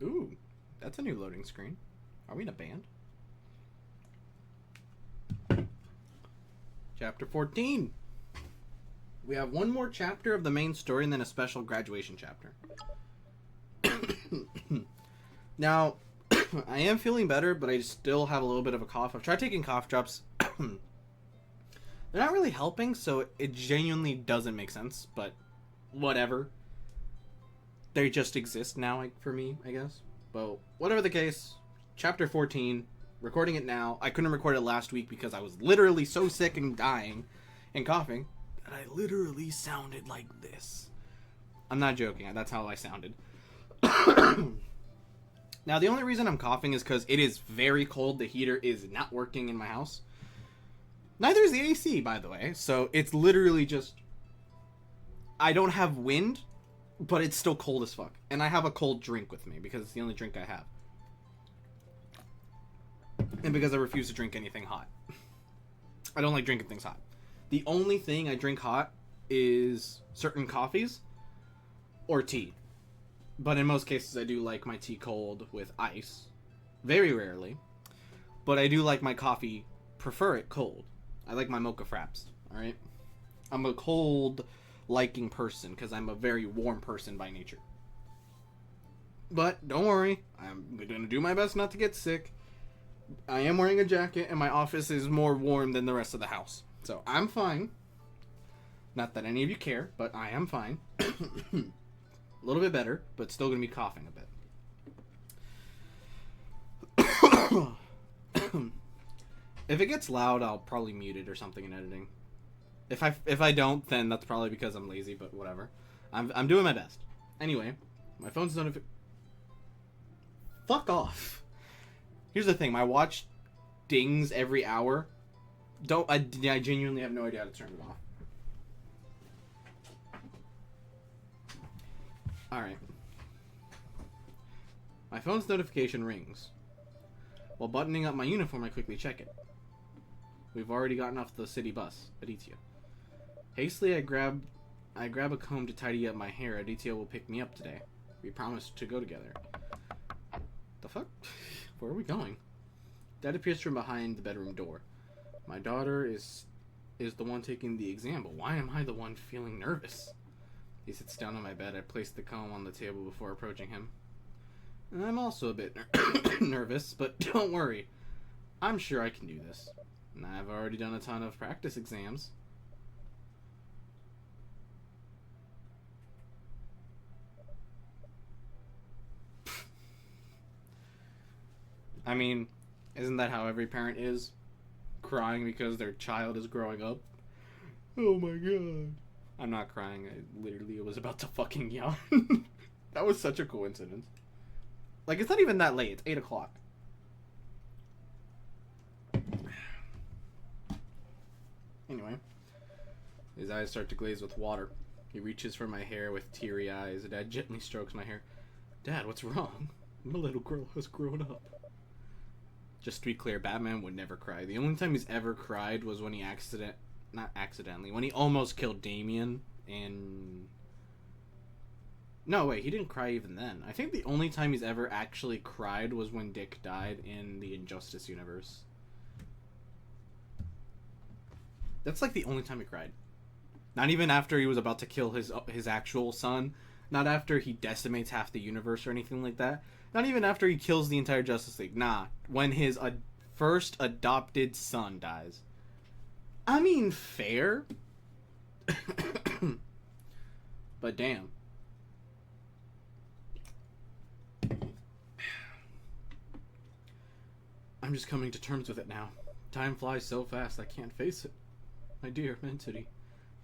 Ooh, that's a new loading screen. Are we in a band? Chapter 14. We have one more chapter of the main story and then a special graduation chapter. Now, I am feeling better, but I still have a little bit of a cough. I've tried taking cough drops. They're not really helping, so it genuinely doesn't make sense, but whatever. They just exist now, for me, I guess. But whatever the case, chapter 14, recording it now. I couldn't record it last week because I was literally so sick and dying and coughing that I literally sounded like this. I'm not joking. That's how I sounded. Now, the only reason I'm coughing is because it is very cold. The heater is not working in my house. Neither is the AC, by the way. So it's literally just... I don't have wind, but it's still cold as fuck. And I have a cold drink with me because it's the only drink I have. And because I refuse to drink anything hot. I don't like drinking things hot. The only thing I drink hot is certain coffees or tea. But in most cases, I do like my tea cold with ice. Very rarely. But I do like my coffee, prefer it cold. I like my mocha fraps, alright? I'm a cold liking person because I'm a very warm person by nature. But don't worry, I'm going to do my best not to get sick. I am wearing a jacket and my office is more warm than the rest of the house. So I'm fine. Not that any of you care, but I am fine. A little bit better, but still going to be coughing a bit. If it gets loud, I'll probably mute it or something in editing. If I don't, then that's probably because I'm lazy, but whatever. I'm doing my best. Anyway, my phone's notification. Fuck off. Here's the thing, my watch dings every hour. I genuinely have no idea how to turn it off. Alright. My phone's notification rings. While buttoning up my uniform, I quickly check it. We've already gotten off the city bus, Aditya. Hastily, I grab a comb to tidy up my hair. Aditya will pick me up today. We promised to go together. The fuck? Where are we going? Dad appears from behind the bedroom door. My daughter is the one taking the exam, but why am I the one feeling nervous? He sits down on my bed. I place the comb on the table before approaching him. And I'm also a bit nervous, but don't worry. I'm sure I can do this. And I've already done a ton of practice exams. I mean, isn't that how every parent is? Crying because their child is growing up? Oh my god. I'm not crying. I literally was about to fucking yawn. That was such a coincidence. Like, it's not even that late. It's 8 o'clock. Anyway. His eyes start to glaze with water. He reaches for my hair with teary eyes. Dad gently strokes my hair. Dad, what's wrong? My little girl has grown up. Just to be clear, Batman would never cry. The only time he's ever cried was when he when he almost killed Damian in... No, wait, he didn't cry even then. I think the only time he's ever actually cried was when Dick died in the Injustice universe. That's like the only time he cried. Not even after he was about to kill his actual son. Not after he decimates half the universe or anything like that. Not even after he kills the entire Justice League. Nah, when his first adopted son dies. I mean, fair. But damn. I'm just coming to terms with it now. Time flies so fast I can't face it. My dear entity,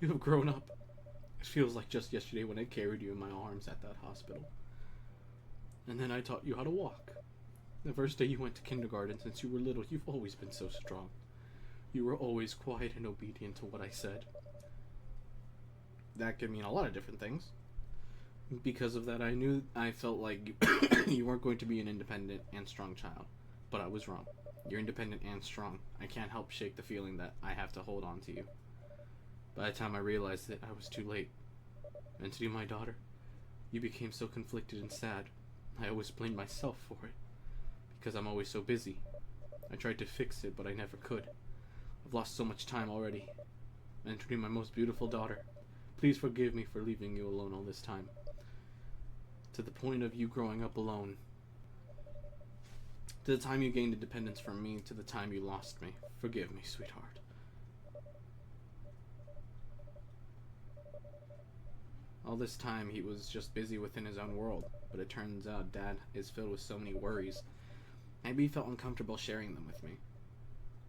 you have grown up. It feels like just yesterday when I carried you in my arms at that hospital. And then I taught you how to walk. The first day you went to kindergarten since you were little, you've always been so strong. You were always quiet and obedient to what I said. That could mean a lot of different things. Because of that, I felt like you weren't going to be an independent and strong child. But I was wrong. You're independent and strong. I can't help shake the feeling that I have to hold on to you. By the time I realized it, I was too late. And to my daughter, you became so conflicted and sad. I always blamed myself for it, because I'm always so busy. I tried to fix it, but I never could. I've lost so much time already. Mentoring my most beautiful daughter. Please forgive me for leaving you alone all this time. To the point of you growing up alone. To the time you gained independence from me, to the time you lost me. Forgive me, sweetheart. All this time, he was just busy within his own world, but it turns out Dad is filled with so many worries. Maybe he felt uncomfortable sharing them with me.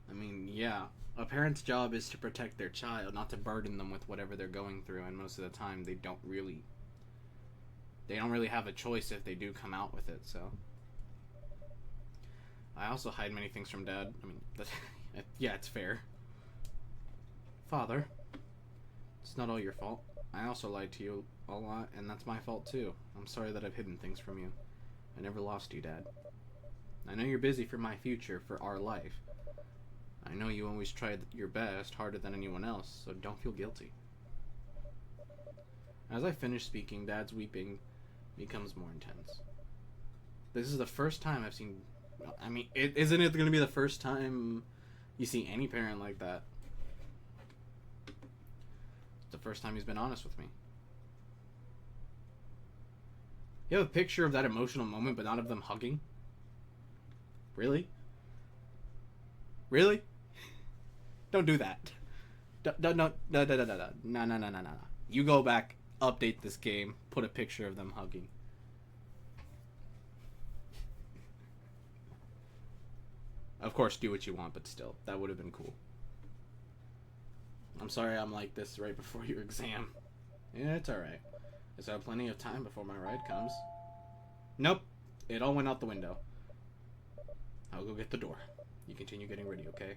I mean, yeah, a parent's job is to protect their child, not to burden them with whatever they're going through, and most of the time they don't really have a choice if they do come out with it, so. I also hide many things from Dad. I mean, yeah, it's fair. Father, it's not all your fault. I also lied to you a lot, and that's my fault too. I'm sorry that I've hidden things from you. I never lost you, Dad. I know you're busy for my future, for our life. I know you always tried your best, harder than anyone else, so don't feel guilty. As I finish speaking, Dad's weeping becomes more intense. This is the first time I've seen... I mean, isn't it going to be the first time you see any parent like that? It's the first time he's been honest with me. You have a picture of that emotional moment, but not of them hugging? Really? Really? Don't do that. No. You go back, update this game, put a picture of them hugging. Of course, do what you want, but still, that would have been cool. I'm sorry I'm like this right before your exam. Yeah, it's alright. I still have plenty of time before my ride comes. Nope. It all went out the window. I'll go get the door. You continue getting ready, okay?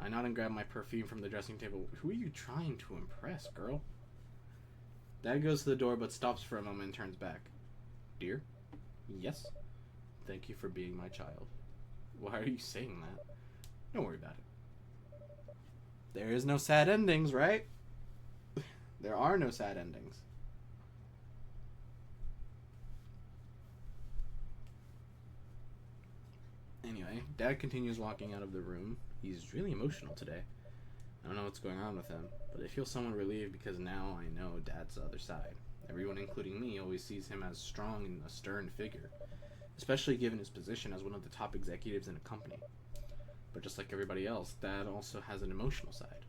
I nod and grab my perfume from the dressing table. Who are you trying to impress, girl? Dad goes to the door but stops for a moment and turns back. Dear? Yes? Thank you for being my child. Why are you saying that? Don't worry about it. There is no sad endings, right? There are no sad endings. Anyway, Dad continues walking out of the room. He's really emotional today. I don't know what's going on with him, but I feel somewhat relieved because now I know Dad's the other side. Everyone, including me, always sees him as strong and a stern figure, especially given his position as one of the top executives in a company. But just like everybody else, Dad also has an emotional side.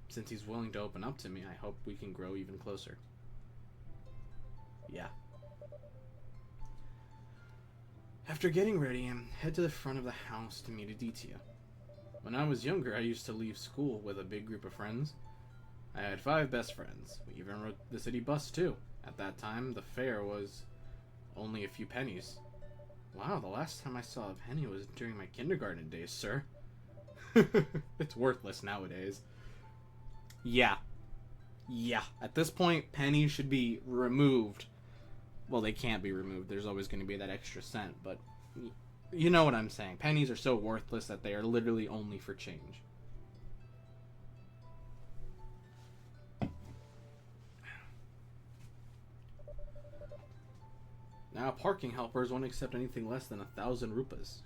Since he's willing to open up to me, I hope we can grow even closer. Yeah. After getting ready, I head to the front of the house to meet Aditya. When I was younger, I used to leave school with a big group of friends. I had 5 best friends. We even rode the city bus too. At that time, the fare was only a few pennies. Wow, the last time I saw a penny was during my kindergarten days, sir. It's worthless nowadays. Yeah. At this point, pennies should be removed. Well, they can't be removed. There's always going to be that extra cent, but you know what I'm saying. Pennies are so worthless that they are literally only for change. Now, parking helpers won't accept anything less than 1,000 rupees.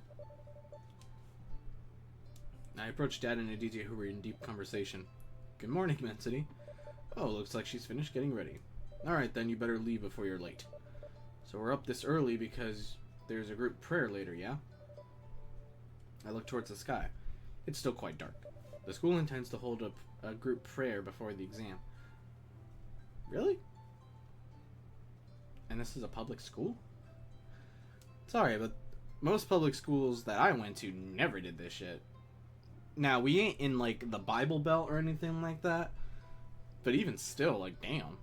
I approached Dad and Aditya, who were in deep conversation. Good morning, Mentity. Oh, looks like she's finished getting ready. Alright then, you better leave before you're late. So we're up this early because there's a group prayer later, yeah? I look towards the sky. It's still quite dark. The school intends to hold a group prayer before the exam. Really? And this is a public school? Sorry, but most public schools that I went to never did this shit. Now, we ain't in, like, the Bible Belt or anything like that. But even still, like, damn.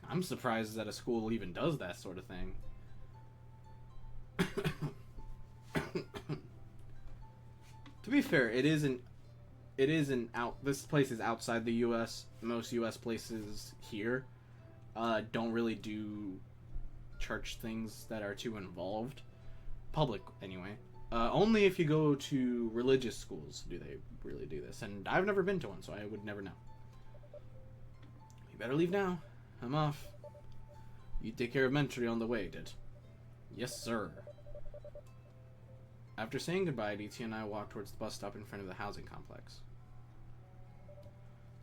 I'm surprised that a school even does that sort of thing. To be fair, this place is outside the U.S. Most U.S. places here don't really do church things that are too involved. Public, anyway. Only if you go to religious schools do they really do this. And I've never been to one, so I would never know. You better leave now. I'm off. You take care of Mentry on the way, Dad. Yes, sir. After saying goodbye, DT and I walked towards the bus stop in front of the housing complex.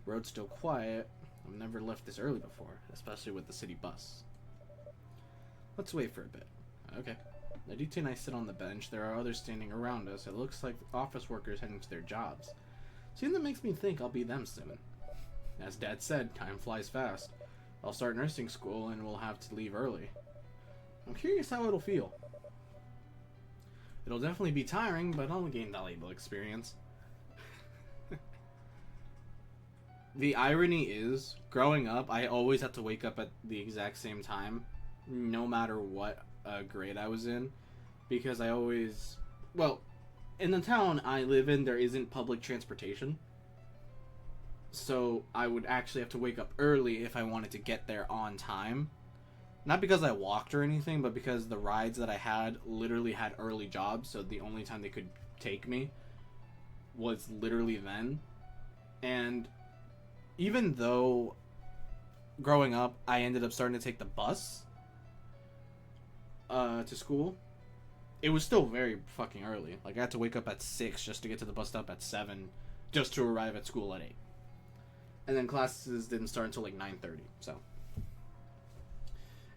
Road's still quiet. I've never left this early before, especially with the city bus. Let's wait for a bit. Okay. The DT and I sit on the bench. There are others standing around us. It looks like office workers heading to their jobs. Seeing that makes me think I'll be them soon. As Dad said, time flies fast. I'll start nursing school and we'll have to leave early. I'm curious how it'll feel. It'll definitely be tiring, but I'll gain valuable experience. The irony is, growing up, I always had to wake up at the exact same time, no matter what grade I was in, because I always... Well, in the town I live in, there isn't public transportation. So I would actually have to wake up early if I wanted to get there on time. Not because I walked or anything, but because the rides that I had literally had early jobs, so the only time they could take me was literally then. And even though growing up I ended up starting to take the bus to school, it was still very fucking early. Like, I had to wake up at 6 just to get to the bus stop at 7, just to arrive at school at 8. And then classes didn't start until like 9:30, so...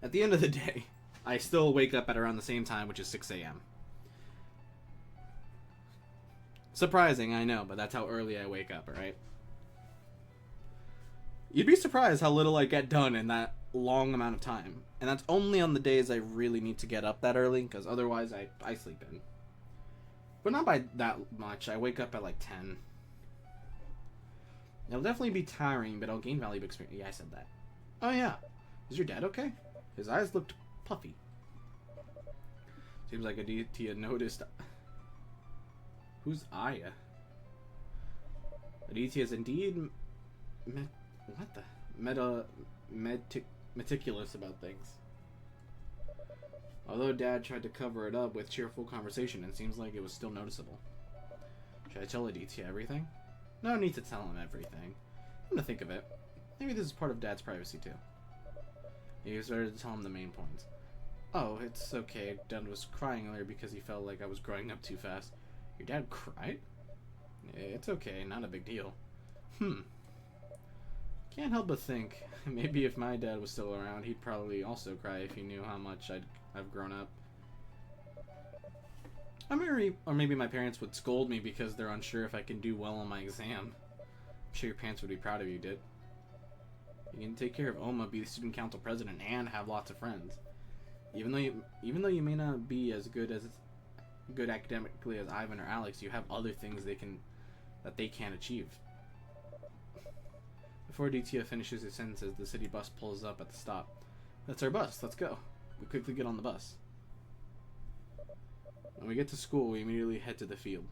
At the end of the day, I still wake up at around the same time, which is 6 a.m. Surprising, I know, but that's how early I wake up, alright? You'd be surprised how little I get done in that long amount of time. And that's only on the days I really need to get up that early, because otherwise I sleep in. But not by that much. I wake up at like 10. It'll definitely be tiring, but I'll gain valuable experience. Yeah, I said that. Oh yeah. Is your dad okay? His eyes looked puffy. Seems like Aditya noticed. Who's Aya? Aditya is indeed meticulous about things. Although Dad tried to cover it up with cheerful conversation, it seems like it was still noticeable. Should I tell Aditya everything? No need to tell him everything. I'm gonna think of it. Maybe this is part of Dad's privacy too. He started to tell him the main points. Oh, it's okay. Dad was crying earlier because he felt like I was growing up too fast. Your dad cried? It's okay, not a big deal. Can't help but think, maybe if my dad was still around, he'd probably also cry if he knew how much I've grown up. Or maybe my parents would scold me because they're unsure if I can do well on my exam. I'm sure your parents would be proud of you, Did. You can take care of Oma, be the student council president, and have lots of friends. Even though you may not be as good academically as Ivan or Alex, you have other things that they can't achieve. Before Aditya finishes his sentences, the city bus pulls up at the stop. That's our bus. Let's go. We quickly get on the bus. When we get to school, we immediately head to the field.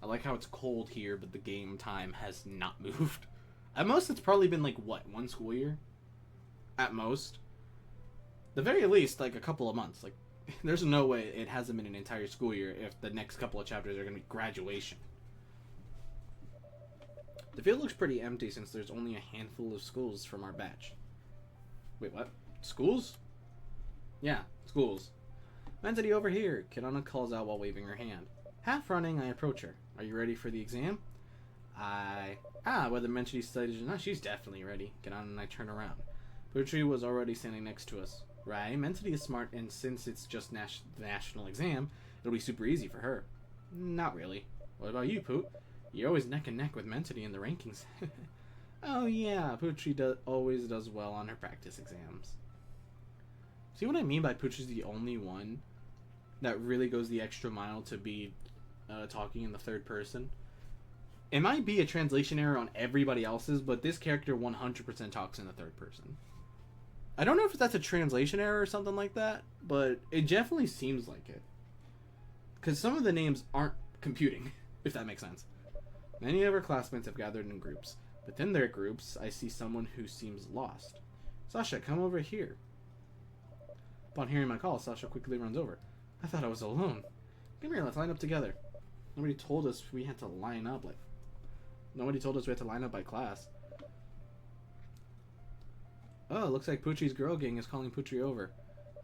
I like how it's cold here, but the game time has not moved. At most, it's probably been like, what, 1 school year? At most. The very least, like a couple of months. Like, there's no way it hasn't been an entire school year if the next couple of chapters are going to be graduation. The field looks pretty empty since there's only a handful of schools from our batch. Wait, what? Schools? Yeah, schools. Mentity over here, Kirana calls out while waving her hand. Half running, I approach her. Are you ready for the exam? Whether Mentity studies or not, she's definitely ready. Kirana and I turn around. Putri was already standing next to us. Right, Mentity is smart, and since it's just the national exam, it'll be super easy for her. Not really. What about you, Poot? You're always neck and neck with Mentity in the rankings. Oh yeah, Putri always does well on her practice exams. See what I mean by Putri's the only one that really goes the extra mile to be talking in the third person? It might be a translation error on everybody else's, but this character 100% talks in the third person. I don't know if that's a translation error or something like that, but it definitely seems like it. Because some of the names aren't computing, if that makes sense. Many of our classmates have gathered in groups. Within their groups, I see someone who seems lost. Sasha, come over here. Upon hearing my call, Sasha quickly runs over. I thought I was alone. Come here, let's line up together. Nobody told us we had to line up by class. Oh, looks like Poochie's girl gang is calling Poochie over.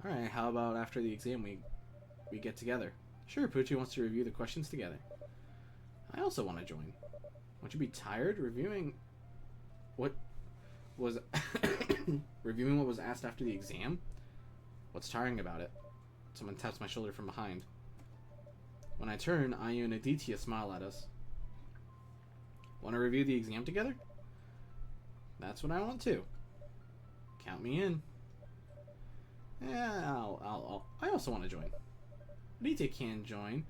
Alright, how about after the exam we get together? Sure, Poochie wants to review the questions together. I also want to join. Won't you be tired reviewing what was reviewing what was asked after the exam? What's tiring about it? Someone taps my shoulder from behind. When I turn, Ayu and Aditya smile at us. Want to review the exam together? That's what I want too. Count me in. Yeah, I also want to join. Aditya can join.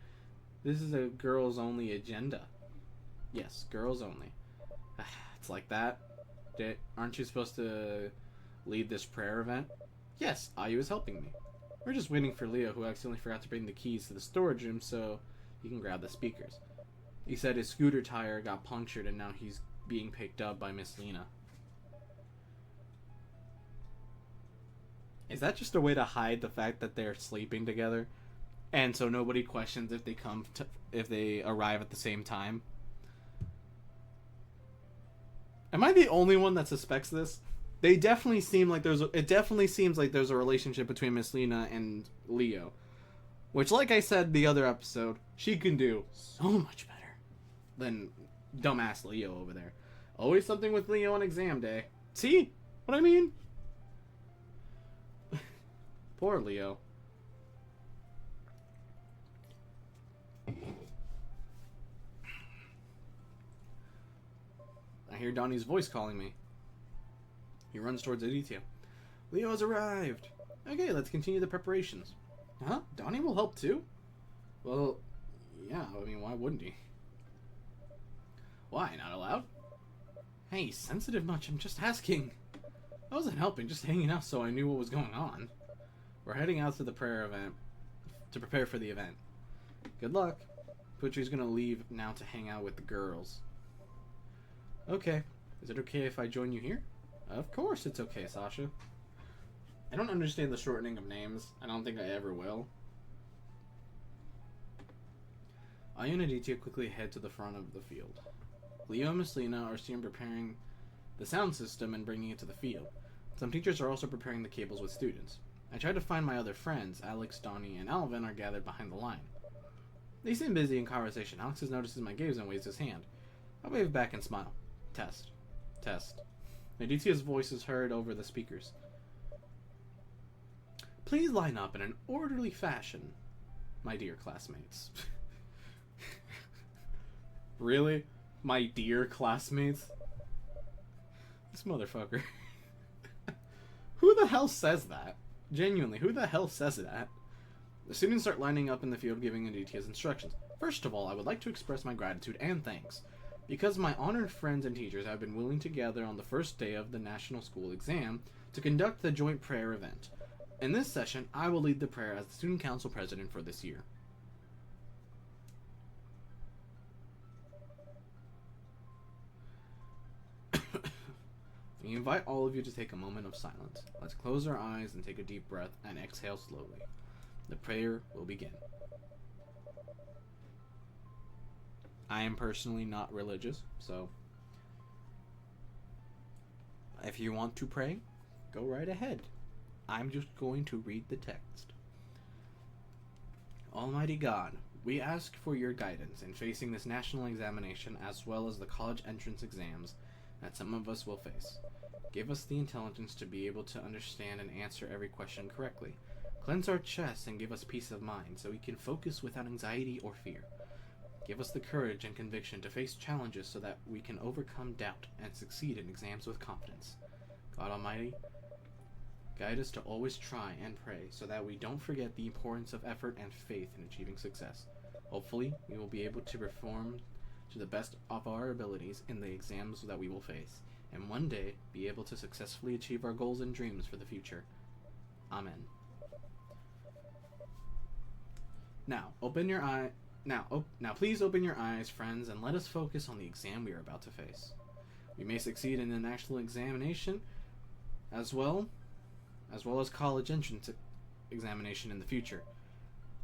This is a girls-only agenda. Yes, girls only. It's like that. Aren't you supposed to lead this prayer event? Yes, Ayu is helping me. We're just waiting for Leo, who accidentally forgot to bring the keys to the storage room so he can grab the speakers. He said his scooter tire got punctured and now he's being picked up by Miss Lena. Is that just a way to hide the fact that they're sleeping together? And so nobody questions if they arrive at the same time? Am I the only one that suspects this? It definitely seems like there's a relationship between Miss Lena and Leo. Which, like I said the other episode, she can do so much better than dumbass Leo over there. Always something with Leo on exam day. See what I mean? Poor Leo. I hear Donnie's voice calling me. He runs towards Aditya. Leo has arrived. Okay, let's continue the preparations. Huh? Donnie will help too? Well, yeah, I mean, why wouldn't he? Why, not allowed? Hey, sensitive much, I'm just asking. I wasn't helping, just hanging out so I knew what was going on. We're heading out to the prayer event to prepare for the event. Good luck. Poochie's gonna leave now to hang out with the girls. Okay. Is it okay if I join you here? Of course it's okay, Sasha. I don't understand the shortening of names. I don't think I ever will. Ayu and Aditya quickly head to the front of the field. Leo and Miss Lena are seen preparing the sound system and bringing it to the field. Some teachers are also preparing the cables with students. I try to find my other friends. Alex, Donnie, and Alvin are gathered behind the line. They seem busy in conversation. Alex notices my gaze and waves his hand. I wave back and smile. Test. Test. Aditya's voice is heard over the speakers. Please line up in an orderly fashion, my dear classmates. Really? My dear classmates? This motherfucker. Who the hell says that? Genuinely, who the hell says that? The students start lining up in the field giving Aditya's instructions. First of all, I would like to express my gratitude and thanks, because my honored friends and teachers have been willing to gather on the first day of the National School Exam to conduct the joint prayer event. In this session, I will lead the prayer as the Student Council President for this year. We invite all of you to take a moment of silence. Let's close our eyes and take a deep breath and exhale slowly. The prayer will begin. I am personally not religious, so if you want to pray, go right ahead. I'm just going to read the text. Almighty God, we ask for your guidance in facing this national examination as well as the college entrance exams that some of us will face. Give us the intelligence to be able to understand and answer every question correctly. Cleanse our chests and give us peace of mind so we can focus without anxiety or fear. Give us the courage and conviction to face challenges so that we can overcome doubt and succeed in exams with confidence. God Almighty, guide us to always try and pray so that we don't forget the importance of effort and faith in achieving success. Hopefully, we will be able to perform to the best of our abilities in the exams that we will face, and one day be able to successfully achieve our goals and dreams for the future. Amen. Now, please open your eyes, friends, and let us focus on the exam we are about to face. We may succeed in the national examination as well as college entrance examination in the future.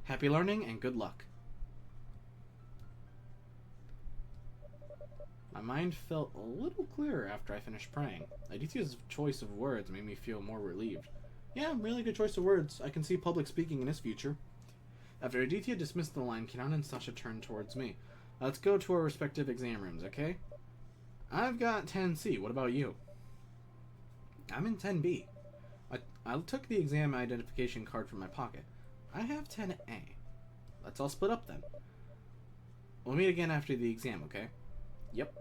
Happy learning and good luck. My mind felt a little clearer after I finished praying. Aditya's choice of words made me feel more relieved. Yeah, really good choice of words. I can see public speaking in his future. After Aditya dismissed the line, Kiran and Sasha turned towards me. Let's go to our respective exam rooms, okay? I've got 10C. What about you? I'm in 10B. I took the exam identification card from my pocket. I have 10A. Let's all split up then. We'll meet again after the exam, okay? Yep.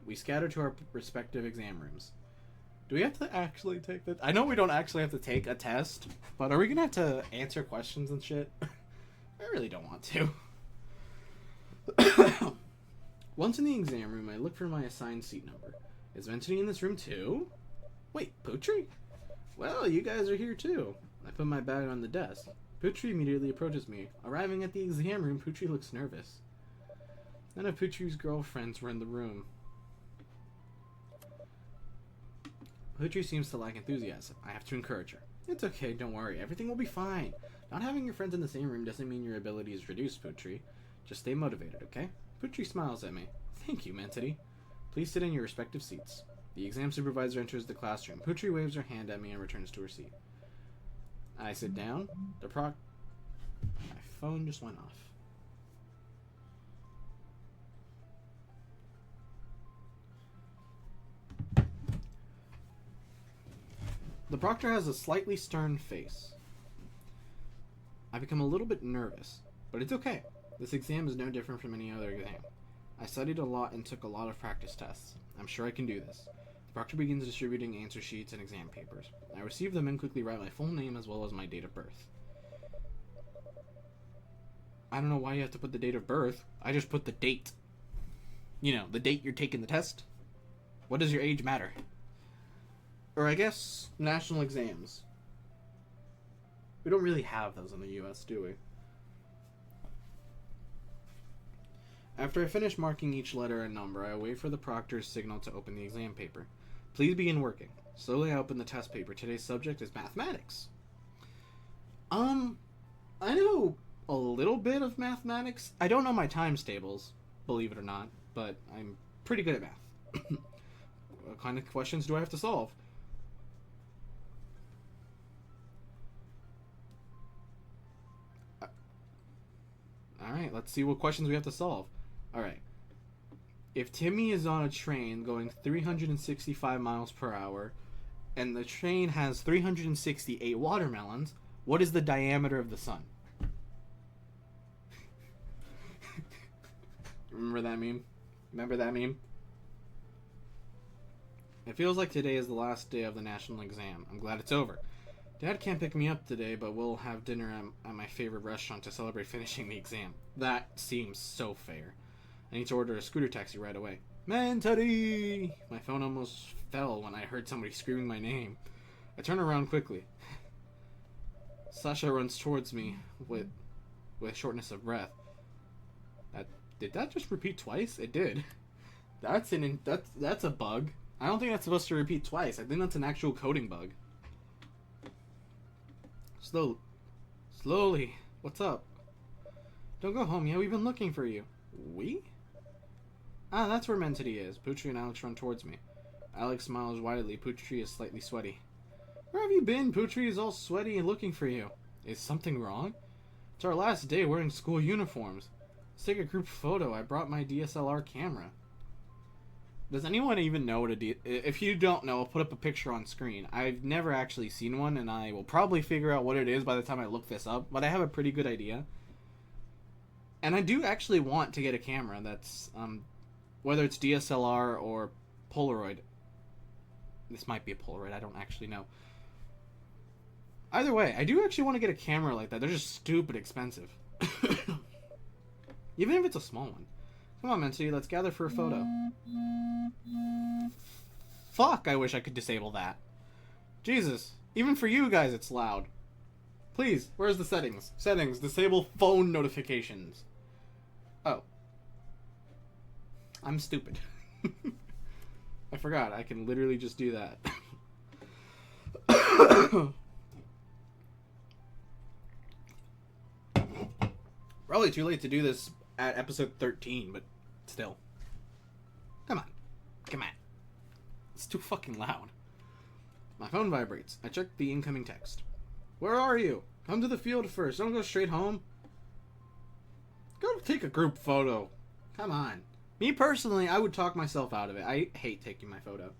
We scatter to our respective exam rooms. Do we have to actually take the... I know we don't actually have to take a test, but are we going to have to answer questions and shit? I really don't want to. Once in the exam room, I look for my assigned seat number. Is Ventity in this room too? Wait, Putri? Well, you guys are here too. I put my bag on the desk. Putri immediately approaches me. Arriving at the exam room, Putri looks nervous. None of Putri's girlfriends were in the room. Putri seems to lack enthusiasm. I have to encourage her. It's okay, don't worry. Everything will be fine. Not having your friends in the same room doesn't mean your ability is reduced, Putri. Just stay motivated, okay? Putri smiles at me. Thank you, Mentity. Please sit in your respective seats. The exam supervisor enters the classroom. Putri waves her hand at me and returns to her seat. I sit down. My phone just went off. The proctor has a slightly stern face. I become a little bit nervous, but it's okay. This exam is no different from any other exam. I studied a lot and took a lot of practice tests. I'm sure I can do this. The proctor begins distributing answer sheets and exam papers. I receive them and quickly write my full name as well as my date of birth. I don't know why you have to put the date of birth. I just put the date. You know, the date you're taking the test. What does your age matter? Or I guess national exams. We don't really have those in the US, do we? After I finish marking each letter and number, I wait for the proctor's signal to open the exam paper. Please begin working. Slowly I open the test paper. Today's subject is mathematics. I know a little bit of mathematics. I don't know my times tables, believe it or not, but I'm pretty good at math. What kind of questions do I have to solve? Alright, let's see what questions we have to solve. Alright. If Timmy is on a train going 365 miles per hour, and the train has 368 watermelons, what is the diameter of the sun? Remember that meme? Remember that meme? It feels like today is the last day of the national exam. I'm glad it's over. Dad can't pick me up today, but we'll have dinner at my favorite restaurant to celebrate finishing the exam. That seems so fair. I need to order a scooter taxi right away. Mentity! My phone almost fell when I heard somebody screaming my name. I turn around quickly. Sasha runs towards me with shortness of breath. Did that just repeat twice? It did. That's a bug. I don't think that's supposed to repeat twice. I think that's an actual coding bug. Slowly. What's up? Don't go home yet. We've been looking for you. We? Ah, that's where Mentity is. Putri and Alex run towards me. Alex smiles widely. Putri is slightly sweaty. Where have you been? Putri is all sweaty and looking for you. Is something wrong? It's our last day wearing school uniforms. Let's take a group photo. I brought my DSLR camera. Does anyone even know what if you don't know, I'll put up a picture on screen. I've never actually seen one, and I will probably figure out what it is by the time I look this up, but I have a pretty good idea. And I do actually want to get a camera that's, whether it's DSLR or Polaroid. This might be a Polaroid, I don't actually know. Either way, I do actually want to get a camera like that. They're just stupid expensive. Even if it's a small one. Come on, Mentity, let's gather for a photo. Fuck, I wish I could disable that. Jesus, even for you guys it's loud. Please, where's the settings? Settings, disable phone notifications. Oh. I'm stupid. I forgot, I can literally just do that. Probably too late to do this at episode 13, but still. Come on. It's too fucking loud. My phone vibrates. I check the incoming text. Where are you? Come to the field first. Don't go straight home. Go take a group photo. Come on. Me personally, I would talk myself out of it. I hate taking my photo.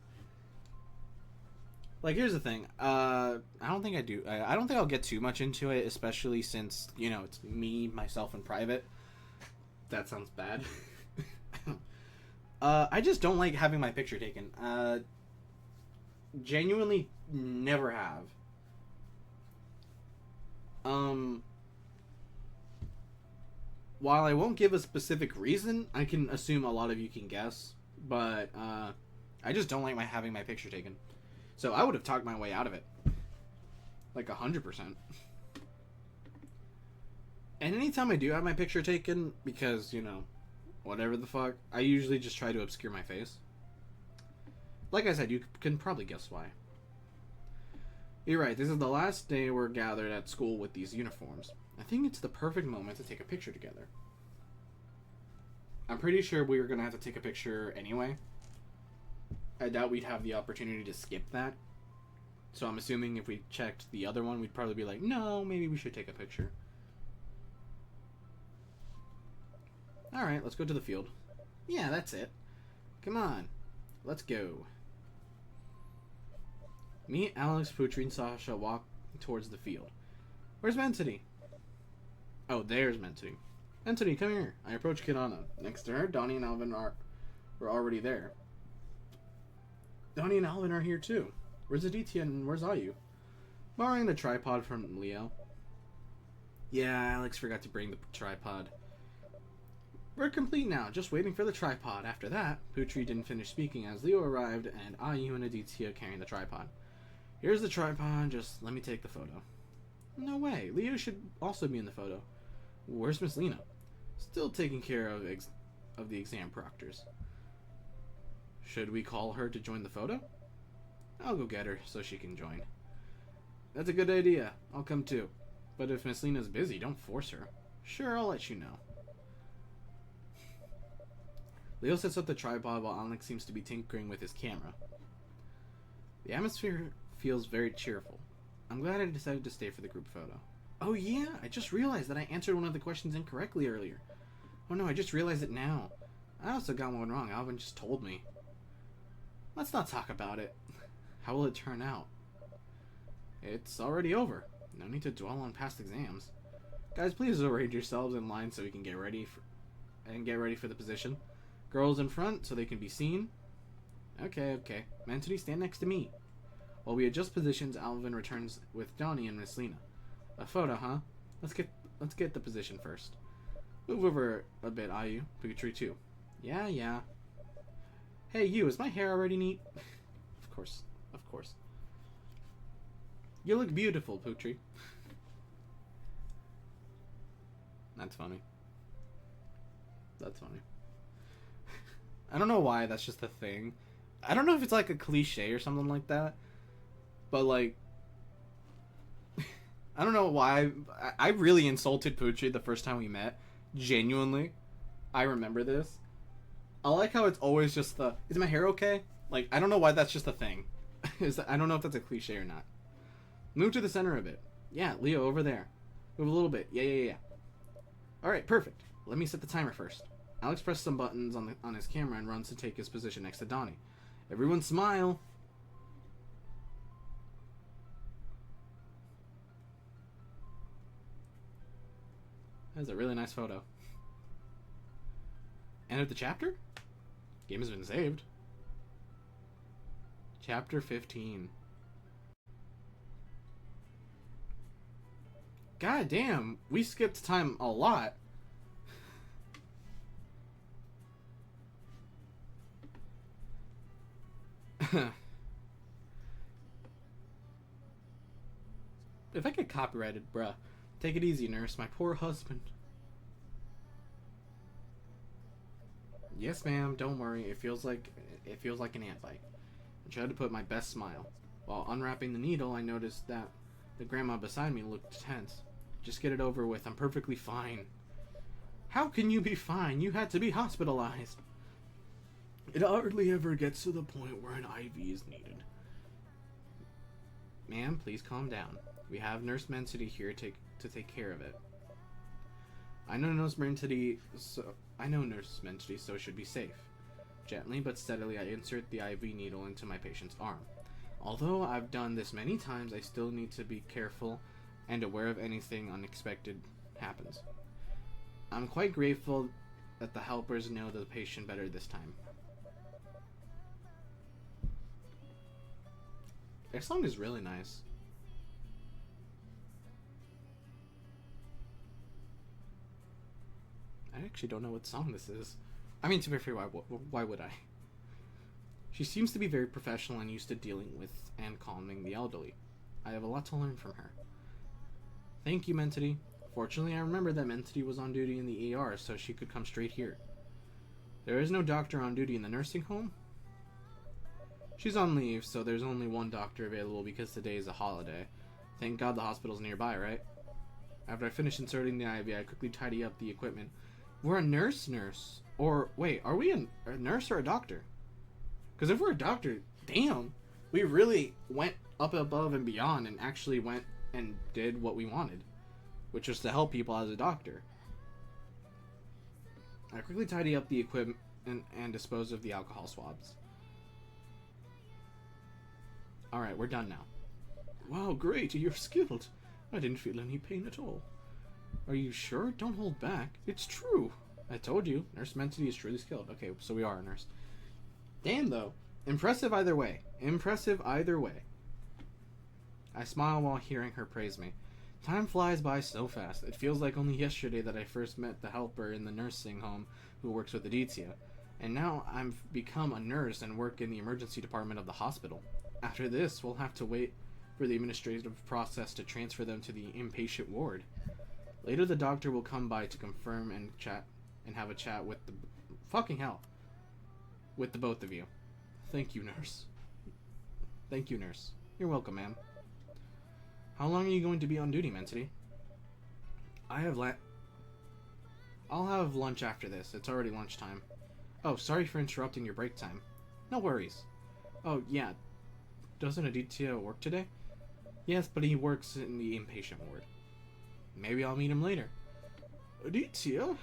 Like, here's the thing. I don't think I do. I don't think I'll get too much into it, especially since, you know, it's me, myself, in private. That sounds bad. I just don't like having my picture taken. Genuinely never have. While I won't give a specific reason, I can assume a lot of you can guess. But, I just don't like having my picture taken. So I would have talked my way out of it. Like 100%. And anytime I do have my picture taken, because, you know, whatever the fuck, I usually just try to obscure my face. Like I said, you can probably guess why. You're right, this is the last day we're gathered at school with these uniforms. I think it's the perfect moment to take a picture together. I'm pretty sure we were going to have to take a picture anyway. I doubt we'd have the opportunity to skip that. So I'm assuming if we checked the other one, we'd probably be like, no, maybe we should take a picture. Alright, let's go to the field. Yeah, that's it. Come on. Let's go. Me, Alex, Putri, and Sasha walk towards the field. Where's Mentity? Oh, there's Mentity. Mentity, come here. I approach Kirana. Next to her, Donnie and Alvin were already there. Donnie and Alvin are here too. Where's Aditya and where's Ayu? Borrowing the tripod from Leo. Yeah, Alex forgot to bring the tripod. We're complete now, just waiting for the tripod. After that, Putri didn't finish speaking as Leo arrived and Ayu and Aditya carrying the tripod. Here's the tripod, just let me take the photo. No way, Leo should also be in the photo. Where's Miss Lena? Still taking care of the exam proctors. Should we call her to join the photo? I'll go get her so she can join. That's a good idea. I'll come too. But if Miss Lena's busy, don't force her. Sure, I'll let you know. Leo sets up the tripod while Alex seems to be tinkering with his camera. The atmosphere feels very cheerful. I'm glad I decided to stay for the group photo. Oh yeah, I just realized that I answered one of the questions incorrectly earlier. Oh no, I just realized it now. I also got one wrong. Alvin just told me. Let's not talk about it. How will it turn out? It's already over. No need to dwell on past exams. Guys, please arrange yourselves in line so we can get ready for the position. Girls in front so they can be seen. Okay. Mentity, stand next to me. While we adjust positions, Alvin returns with Donnie and Miss Lena. A photo, huh? Let's get the position first. Move over a bit, Ayu. Putri too. Yeah. Hey, you, is my hair already neat? Of course. You look beautiful, Putri. That's funny. I don't know why that's just a thing. I don't know if it's like a cliche or something like that. But like, I don't know why. I really insulted Putri the first time we met. Genuinely. I remember this. I like how it's always just the, is my hair okay? Like, I don't know why that's just a thing. I don't know if that's a cliche or not. Move to the center a bit. Yeah, Leo, over there. Move a little bit. Yeah. Alright, perfect. Let me set the timer first. Alex presses some buttons on his camera and runs to take his position next to Donnie. Everyone smile. That's a really nice photo. End of the chapter? Game has been saved. Chapter 15. God damn, we skipped time a lot. If I get copyrighted, bruh. Take it easy, nurse. My poor husband. Yes, ma'am. Don't worry. It feels like an ant bite. I tried to put my best smile. While unwrapping the needle, I noticed that the grandma beside me looked tense. Just get it over with. I'm perfectly fine. How can you be fine? You had to be hospitalized. It hardly ever gets to the point where an IV is needed. Ma'am, please calm down. We have Nurse Mentity here to take care of it. I know Nurse Mentity, so it should be safe. Gently but steadily, I insert the IV needle into my patient's arm. Although I've done this many times, I still need to be careful and aware of anything unexpected happens. I'm quite grateful that the helpers know the patient better this time. Their song is really nice. I actually don't know what song this is. I mean, to be fair, why would I? She seems to be very professional and used to dealing with and calming the elderly. I have a lot to learn from her. Thank you, Mentity. Fortunately, I remember that Mentity was on duty in the ER, so she could come straight here. There is no doctor on duty in the nursing home? She's on leave, so there's only one doctor available because today is a holiday. Thank God the hospital's nearby, right? After I finish inserting the IV, I quickly tidy up the equipment. We're a nurse? Or, wait, are we a nurse or a doctor? Because if we're a doctor, damn, we really went up above and beyond and actually went and did what we wanted, which was to help people as a doctor. I quickly tidy up the equipment and dispose of the alcohol swabs. Alright, we're done now. Wow, great, you're skilled. I didn't feel any pain at all. Are you sure? Don't hold back. It's true. I told you, Nurse Mentity is truly skilled. Okay, so we are a nurse. Damn, though. Impressive either way. Impressive either way. I smile while hearing her praise me. Time flies by so fast. It feels like only yesterday that I first met the helper in the nursing home who works with Aditya. And now I've become a nurse and work in the emergency department of the hospital. After this, we'll have to wait for the administrative process to transfer them to the inpatient ward. Later, the doctor will come by to confirm and have a chat with the... Fucking hell. With the both of you. Thank you, nurse. Thank you, nurse. You're welcome, ma'am. How long are you going to be on duty, Mentity? I'll have lunch after this. It's already lunchtime. Oh, sorry for interrupting your break time. No worries. Oh, yeah. Doesn't Aditya work today? Yes, but he works in the inpatient ward. Maybe I'll meet him later. Aditya?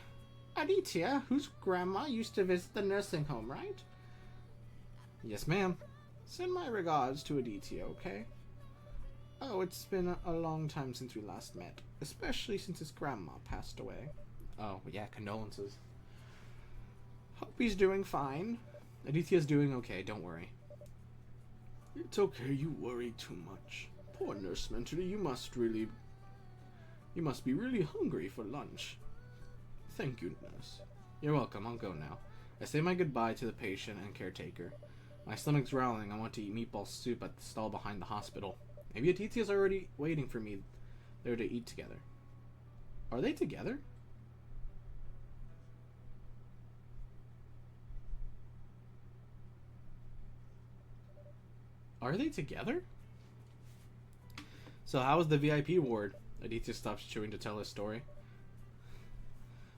Aditya, whose grandma used to visit the nursing home, right? Yes, ma'am. Send my regards to Aditya, okay? Oh, it's been a long time since we last met, especially since his grandma passed away. Oh, yeah, condolences. Hope he's doing fine. Aditya's doing okay, don't worry. It's okay, you worry too much. Poor Nurse Mentally, you must be really hungry for lunch. Thank you, nurse. You're welcome, I'll go now. I say my goodbye to the patient and caretaker. My stomach's growling, I want to eat meatball soup at the stall behind the hospital. Maybe Aditya's already waiting for me there to eat together. Are they together? Are they together? So how was the VIP ward? Aditya stops chewing to tell his story.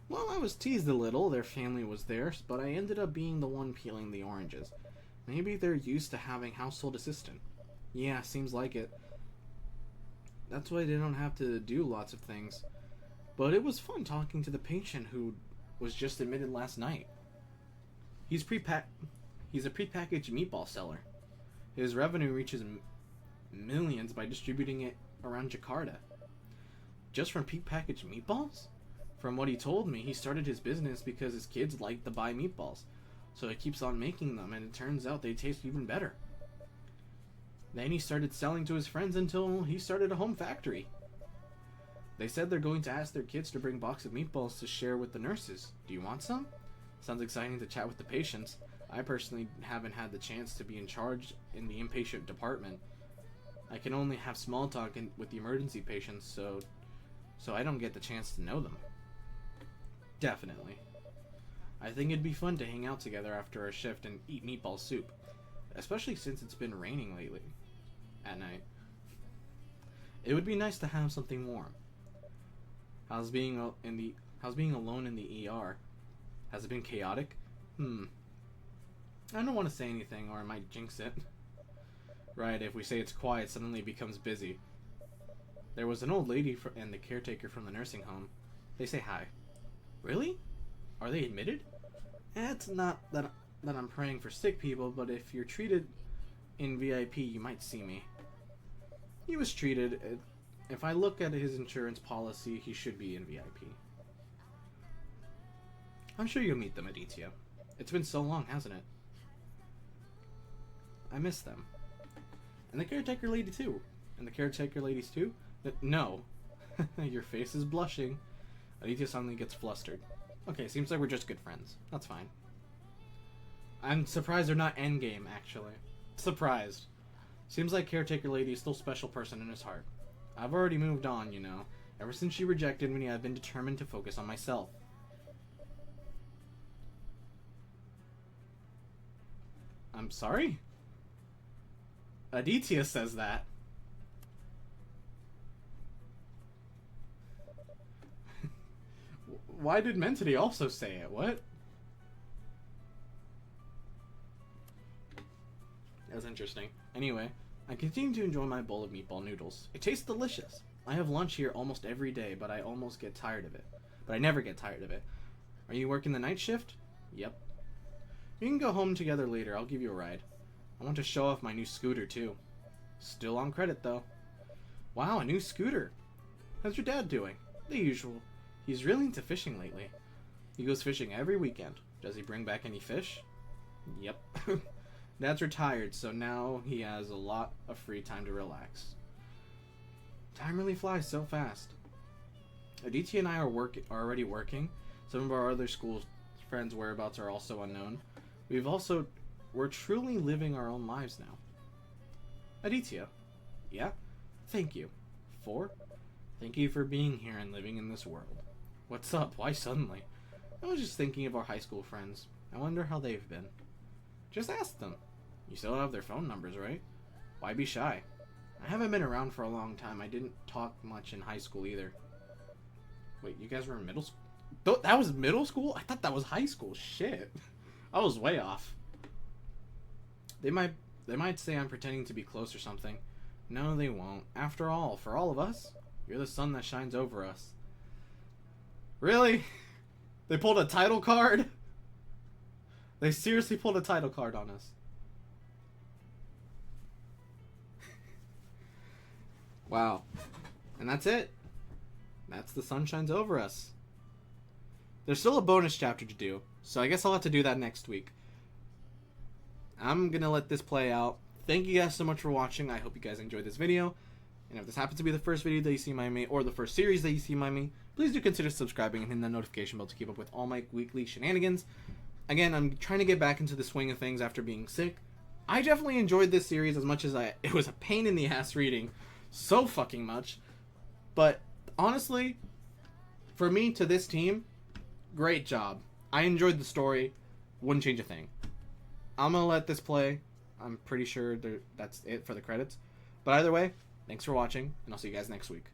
Well, I was teased a little, their family was there, but I ended up being the one peeling the oranges. Maybe they're used to having household assistant. Yeah, seems like it. That's why they don't have to do lots of things. But it was fun talking to the patient who was just admitted last night. He's a prepackaged meatball seller. His revenue reaches millions by distributing it around Jakarta. Just from prepackaged meatballs? From what he told me, he started his business because his kids like to buy meatballs. So he keeps on making them, and it turns out they taste even better. Then he started selling to his friends until he started a home factory. They said they're going to ask their kids to bring a box of meatballs to share with the nurses. Do you want some? Sounds exciting to chat with the patients. I personally haven't had the chance to be in charge in the inpatient department. I can only have small talk with the emergency patients, so I don't get the chance to know them. Definitely. I think it'd be fun to hang out together after our shift and eat meatball soup, especially since it's been raining lately at night. It would be nice to have something warm. How's being alone in the ER? Has it been chaotic? I don't want to say anything or I might jinx it. Right, if we say it's quiet, suddenly it becomes busy. There was an old lady and the caretaker from the nursing home. They say hi. Really? Are they admitted? It's not that I'm praying for sick people, but if you're treated in VIP, you might see me. He was treated. If I look at his insurance policy, he should be in VIP. I'm sure you'll meet them, Aditya. It's been so long, hasn't it? I miss them. And the caretaker lady too. And the caretaker ladies too? No. Your face is blushing. Aditya suddenly gets flustered. Okay, seems like we're just good friends. That's fine. I'm surprised they're not endgame, actually. Surprised. Seems like caretaker lady is still a special person in his heart. I've already moved on, you know. Ever since she rejected me, I've been determined to focus on myself. I'm sorry? Aditya says that. Why did Mentity also say it? What? That's interesting. Anyway, I continue to enjoy my bowl of meatball noodles. It tastes delicious. I have lunch here almost every day, but I almost get tired of it. But I never get tired of it. Are you working the night shift? Yep. We can go home together later. I'll give you a ride. I want to show off my new scooter, too. Still on credit, though. Wow, a new scooter. How's your dad doing? The usual. He's really into fishing lately. He goes fishing every weekend. Does he bring back any fish? Yep. Dad's retired, so now he has a lot of free time to relax. Time really flies so fast. Aditya and I are already working. Some of our other school friends' whereabouts are also unknown. We're truly living our own lives now. Aditya. Yeah? Thank you. Thank you for being here and living in this world. What's up? Why suddenly? I was just thinking of our high school friends. I wonder how they've been. Just ask them. You still have their phone numbers, right? Why be shy? I haven't been around for a long time. I didn't talk much in high school either. Wait, you guys were in middle school? That was middle school? I thought that was high school. Shit. I was way off. They might say I'm pretending to be close or something. No, they won't. After all, for all of us, you're the sun that shines over us. Really? They pulled a title card? They seriously pulled a title card on us. Wow. And that's it. That's the sun shines over us. There's still a bonus chapter to do, so I guess I'll have to do that next week. I'm gonna let this play out. Thank you guys so much for watching. I hope you guys enjoyed this video. And if this happens to be the first video that you see by me, or the first series that you see by me, please do consider subscribing and hitting that notification bell to keep up with all my weekly shenanigans. Again, I'm trying to get back into the swing of things after being sick. I definitely enjoyed this series as much as it was a pain in the ass reading. So fucking much. But honestly, for me to this team, great job. I enjoyed the story. Wouldn't change a thing. I'm gonna let this play. I'm pretty sure that's it for the credits. But either way, thanks for watching, and I'll see you guys next week.